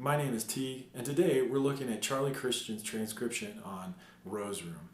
my name is T, and today we're looking at Charlie Christian's transcription on Rose Room.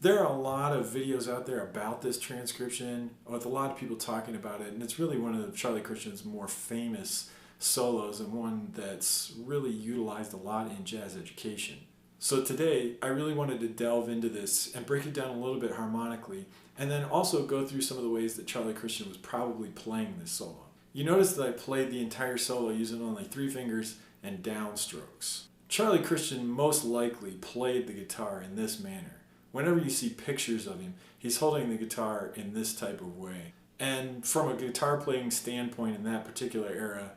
There are a lot of videos out there about this transcription, with a lot of people talking about it, and it's really one of Charlie Christian's more famous solos and one that's really utilized a lot in jazz education. So today, I really wanted to delve into this and break it down a little bit harmonically, and then also go through some of the ways that Charlie Christian was probably playing this solo. You notice that I played the entire solo using only 3 fingers and downstrokes. Charlie Christian most likely played the guitar in this manner. Whenever you see pictures of him, he's holding the guitar in this type of way. And from a guitar playing standpoint in that particular era,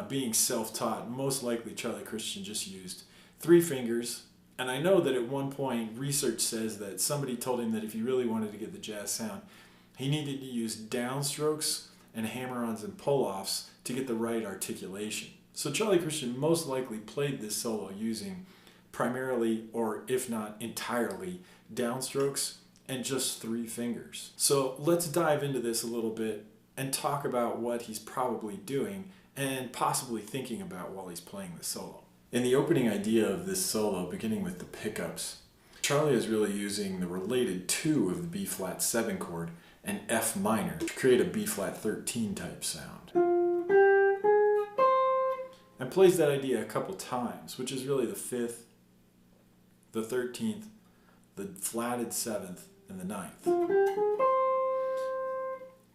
being self-taught, most likely Charlie Christian just used 3 fingers. And I know that at one point research says that somebody told him that if he really wanted to get the jazz sound, he needed to use downstrokes and hammer-ons and pull-offs to get the right articulation. So Charlie Christian most likely played this solo using primarily, or if not entirely, downstrokes and just 3 fingers. So let's dive into this a little bit and talk about what he's probably doing and possibly thinking about while he's playing the solo. In the opening idea of this solo, beginning with the pickups, Charlie is really using the related 2 of the B-flat 7 chord and F minor to create a B-flat 13 type sound. And plays that idea a couple times, which is really the 5th, the 13th, the flatted 7th, and the 9th.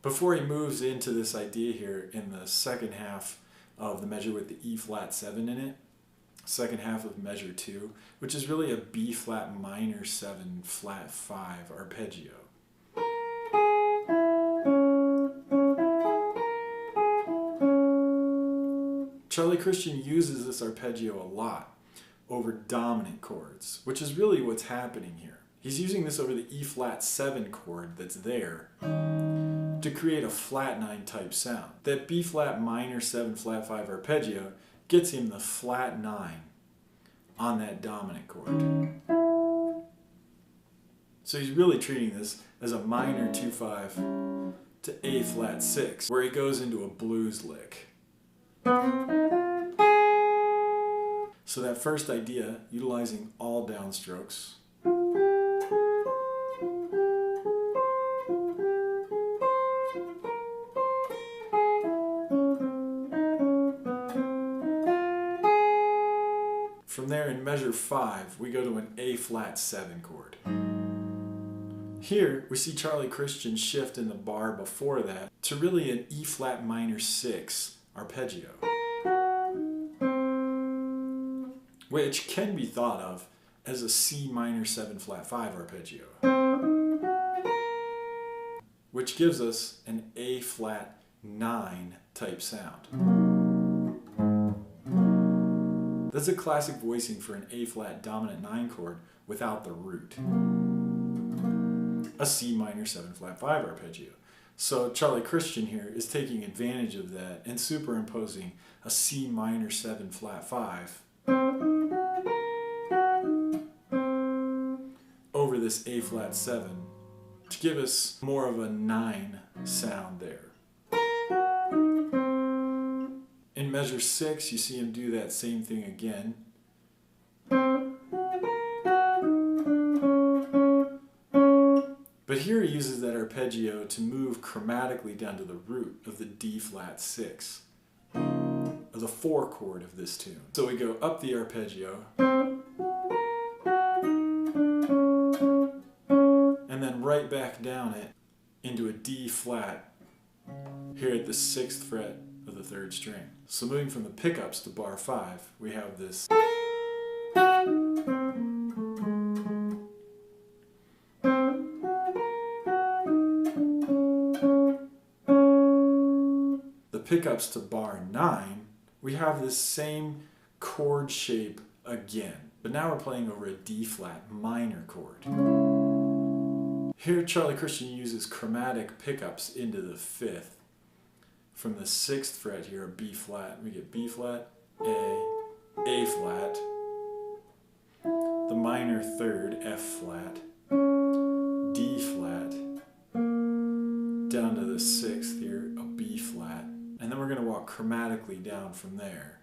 Before he moves into this idea here in the second half of the measure with the E-flat 7 in it, second half of measure 2, which is really a B-flat minor 7 flat 5 arpeggio. Charlie Christian uses this arpeggio a lot over dominant chords, which is really what's happening here. He's using this over the E-flat 7 chord that's there to create a flat 9 type sound. That B-flat minor 7 flat 5 arpeggio gets him the flat 9 on that dominant chord. So he's really treating this as a minor 2-5 to A-flat 6, where he goes into a blues lick. So that first idea, utilizing all downstrokes, from there in measure 5, we go to an A-flat 7 chord. Here, we see Charlie Christian shift in the bar before that to really an E-flat minor 6 arpeggio, which can be thought of as a C minor 7 flat 5 arpeggio, which gives us an A flat 9 type sound. That's a classic voicing for an A flat dominant 9 chord without the root. A C minor 7 flat 5 arpeggio. So Charlie Christian here is taking advantage of that and superimposing a C minor 7 flat 5 over this A flat 7 to give us more of a 9 sound there. In measure 6, you see him do that same thing again. But here he uses that arpeggio to move chromatically down to the root of the D flat 6, of the 4 chord of this tune. So we go up the arpeggio, and then right back down it into a D flat here at the 6th fret of the 3rd string. So moving from the pickups to bar 5, we have this. Pickups to bar 9, we have this same chord shape again, but now we're playing over a D flat minor chord. Here Charlie Christian uses chromatic pickups into the 5th. From the 6th fret here, a B flat, we get B flat, A flat, the minor 3rd, F flat, D flat, down to the 6th here, a B flat, and then we're going to walk chromatically down from there.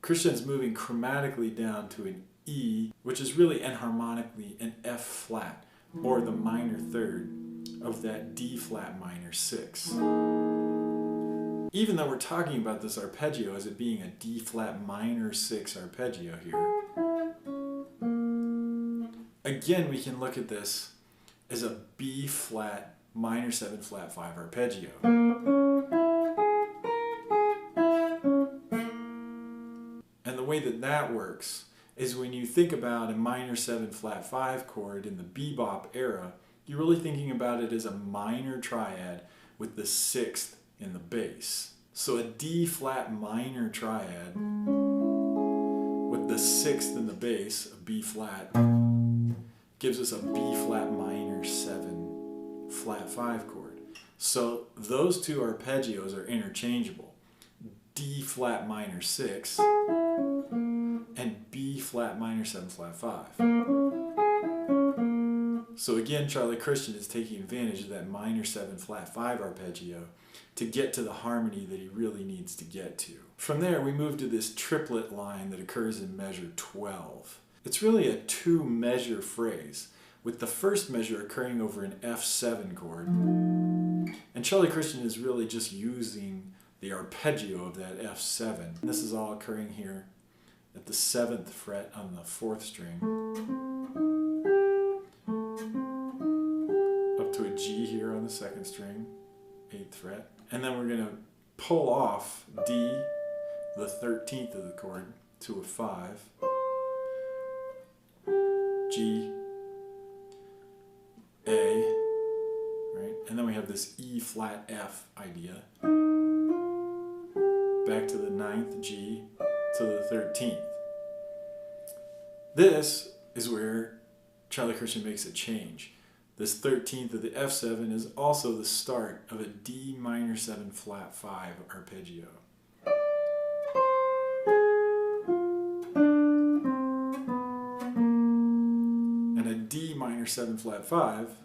Christian's moving chromatically down to an E, which is really enharmonically an F flat, or the minor third of that D flat minor 6. Even though we're talking about this arpeggio as it being a D flat minor 6 arpeggio here, again we can look at this as a B flat minor 7 flat 5 arpeggio. And the way that that works is when you think about a minor 7 flat 5 chord in the bebop era, you're really thinking about it as a minor triad with the 6th in the bass. So a D flat minor triad with the 6th in the bass, a B flat, gives us a B flat minor 7 flat 5 chord. So those two arpeggios are interchangeable. D flat minor 6 and B flat minor 7 flat 5. So again, Charlie Christian is taking advantage of that minor 7 flat 5 arpeggio to get to the harmony that he really needs to get to. From there, we move to this triplet line that occurs in measure 12. It's really a 2-measure phrase, with the first measure occurring over an F7 chord. And Charlie Christian is really just using the arpeggio of that F7. This is all occurring here at the 7th fret on the 4th string, up to a G here on the 2nd string, 8th fret. And then we're going to pull off D, the 13th of the chord, to a 5, G, A, right? And then we have this E flat F idea, back to the 9th G to the 13th. This is where Charlie Christian makes a change. This 13th of the F7 is also the start of a D minor 7 flat 5 arpeggio. And a D minor 7 flat 5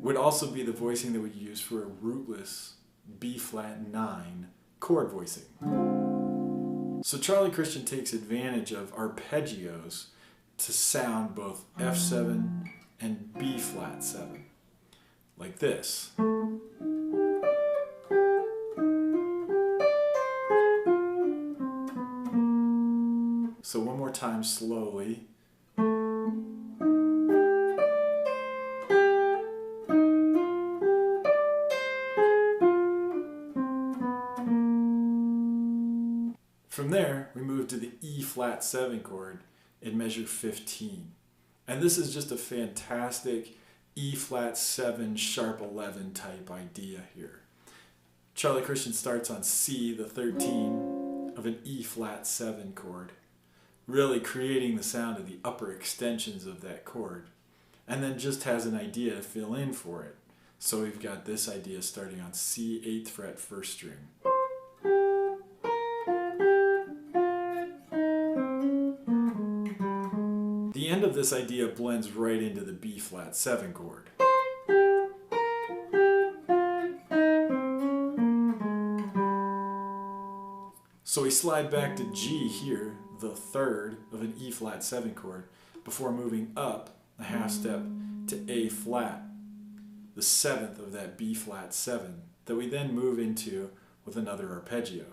would also be the voicing that we use for a rootless B flat 9 chord voicing. So Charlie Christian takes advantage of arpeggios to sound both F7 and B flat 7, like this. So one more time slowly. From there, we move to the E flat 7 chord in measure 15. And this is just a fantastic E flat 7 sharp 11 type idea here. Charlie Christian starts on C, the 13 of an E flat 7 chord, really creating the sound of the upper extensions of that chord, and then just has an idea to fill in for it. So we've got this idea starting on C, 8th fret, 1st string. The end of this idea blends right into the B flat 7 chord. So we slide back to G here, the 3rd of an E flat 7 chord, before moving up a half step to A flat, the 7th of that B flat 7, that we then move into with another arpeggio.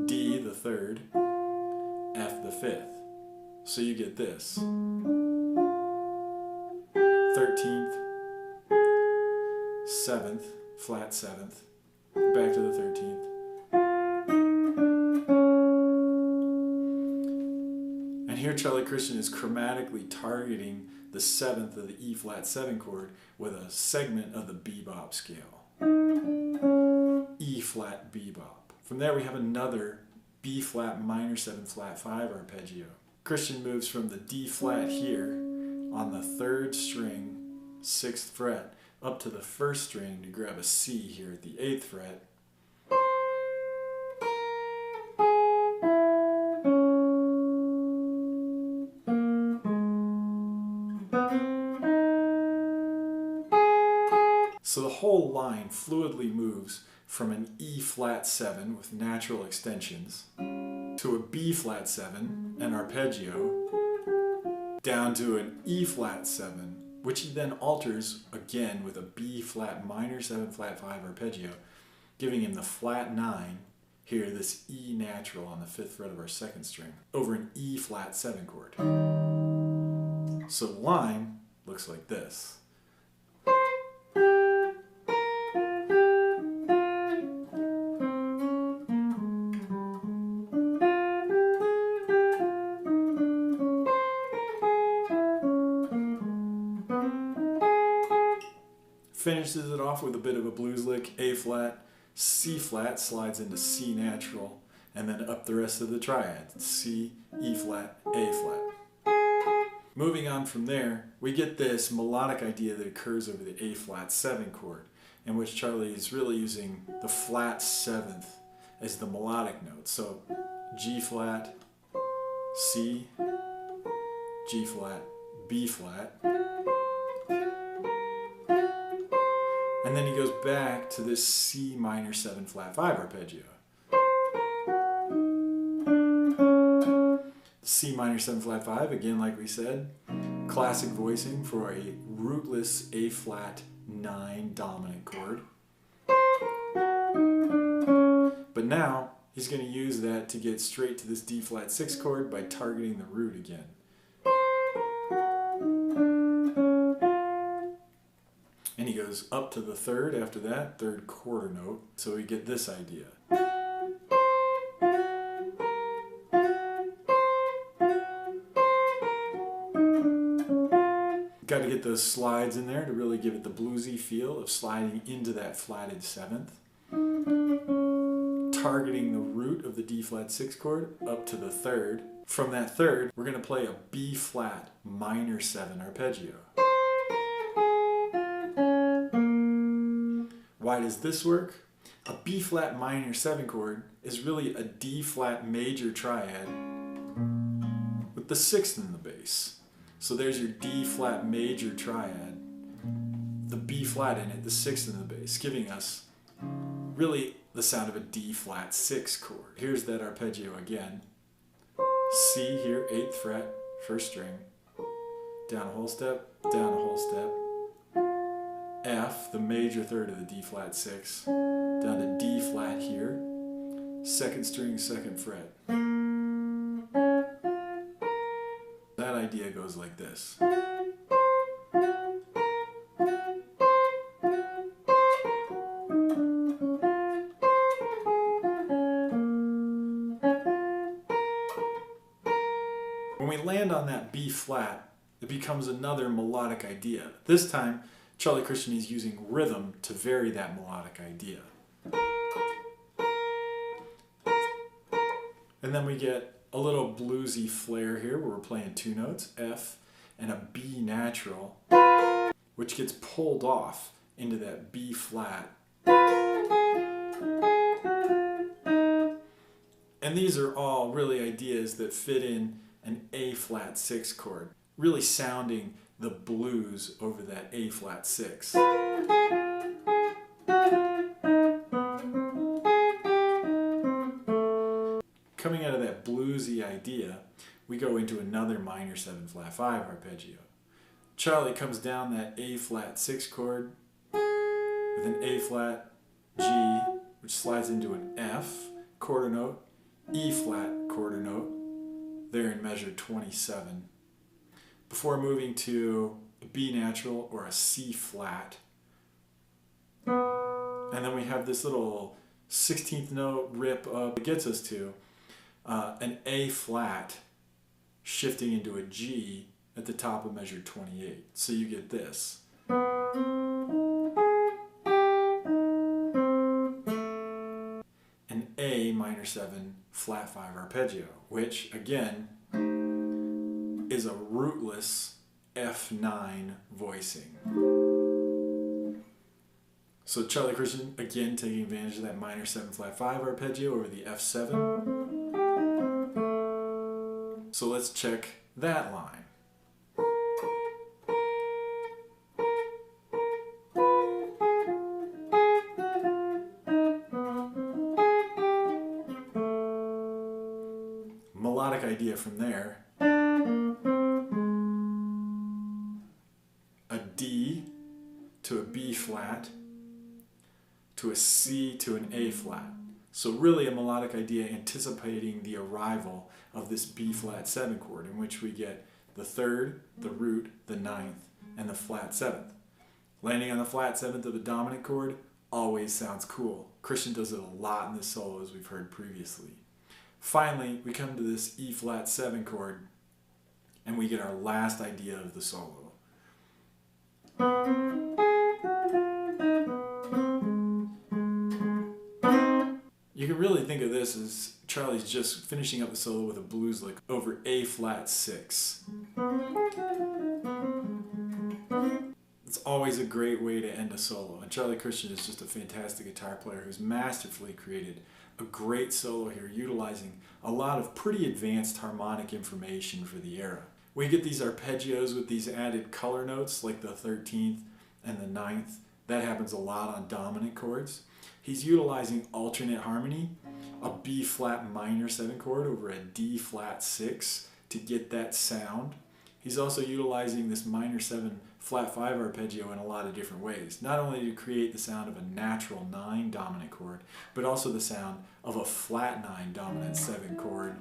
D, the 3rd, F, the 5th. So you get this. 13th, 7th, flat 7th, back to the 13th. And here Charlie Christian is chromatically targeting the 7th of the E flat 7 chord with a segment of the bebop scale. E flat bebop. From there we have another B flat minor 7 flat 5 arpeggio. Christian moves from the D flat here on the 3rd string, 6th fret, up to the 1st string to grab a C here at the 8th fret. So the whole line fluidly moves from an E flat 7 with natural extensions to a B flat 7, an arpeggio, down to an E flat 7, which he then alters again with a B flat minor 7 flat 5 arpeggio, giving him the flat 9, here this E natural on the 5th fret of our 2nd string, over an E flat 7 chord. So the line looks like this. Finishes it off with a bit of a blues lick, A flat, C flat slides into C natural, and then up the rest of the triad, C, E flat, A flat. Moving on from there, we get this melodic idea that occurs over the A flat 7 chord, in which Charlie is really using the flat 7th as the melodic note. So G flat, C, G flat, B flat, and then he goes back to this C minor 7 flat 5 arpeggio. C minor 7 flat 5, again like we said, classic voicing for a rootless A flat 9 dominant chord. But now he's going to use that to get straight to this D flat 6 chord by targeting the root again. And he goes up to the 3rd after that, 3rd quarter note, so we get this idea. Got to get those slides in there to really give it the bluesy feel of sliding into that flatted 7th. Targeting the root of the D flat 6 chord up to the 3rd. From that 3rd, we're going to play a B flat minor 7 arpeggio. Why does this work? A B flat minor 7 chord is really a D flat major triad with the 6th in the bass. So there's your D flat major triad, the B flat in it, the 6th in the bass, giving us really the sound of a D flat 6 chord. Here's that arpeggio again. C here, 8th fret, 1st string, down a whole step, down a whole step. F, the major 3rd of the D flat 6, down to D flat here, 2nd string, 2nd fret. That idea goes like this. When we land on that B flat, it becomes another melodic idea. This time, Charlie Christian is using rhythm to vary that melodic idea. And then we get a little bluesy flair here where we're playing 2 notes, F and a B natural, which gets pulled off into that B flat. And these are all really ideas that fit in an A flat 6 chord, really sounding the blues over that A flat 6. Coming out of that bluesy idea, we go into another minor 7 flat 5 arpeggio. Charlie comes down that A flat 6 chord with an A flat G, which slides into an F quarter note, E flat quarter note, there in measure 27. Before moving to a B natural or a C flat. And then we have this little 16th note rip up. It gets us to an A flat shifting into a G at the top of measure 28. So you get this. An A minor 7 flat 5 arpeggio, which again is a rootless F9 voicing. So Charlie Christian again taking advantage of that minor 7 flat 5 arpeggio over the F7. So let's check that line. melodic idea from there. A D to a B flat to a C to an A flat. So really a melodic idea anticipating the arrival of this B flat 7 chord, in which we get the 3rd, the root, the 9th, and the flat 7th. Landing on the flat 7th of a dominant chord always sounds cool. Christian does it a lot in this solo, as we've heard previously. Finally, we come to this E flat 7 chord, and we get our last idea of the solo. You can really think of this as Charlie's just finishing up the solo with a blues lick over A flat 6. It's always a great way to end a solo, and Charlie Christian is just a fantastic guitar player who's masterfully created a great solo here, utilizing a lot of pretty advanced harmonic information for the era. We get these arpeggios with these added color notes like the 13th and the 9th. That happens a lot on dominant chords. He's utilizing alternate harmony, a B flat minor 7 chord over a D flat 6 to get that sound. He's also utilizing this minor 7 flat 5 arpeggio in a lot of different ways, not only to create the sound of a natural 9 dominant chord, but also the sound of a flat 9 dominant 7 chord,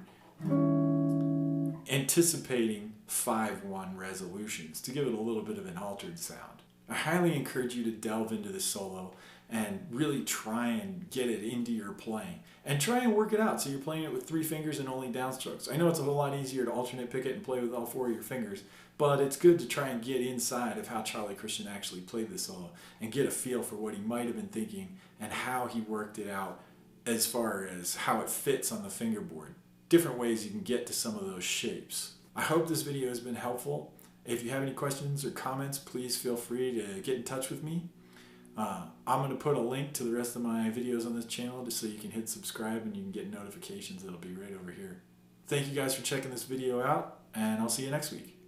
anticipating 5-1 resolutions to give it a little bit of an altered sound. I highly encourage you to delve into this solo and really try and get it into your playing. And try and work it out so you're playing it with 3 fingers and only downstrokes. I know it's a whole lot easier to alternate pick it and play with all 4 of your fingers, but it's good to try and get inside of how Charlie Christian actually played this solo and get a feel for what he might have been thinking and how he worked it out as far as how it fits on the fingerboard. Different ways you can get to some of those shapes. I hope this video has been helpful. If you have any questions or comments, please feel free to get in touch with me. I'm going to put a link to the rest of my videos on this channel just so you can hit subscribe and you can get notifications. It'll be right over here. Thank you guys for checking this video out, and I'll see you next week.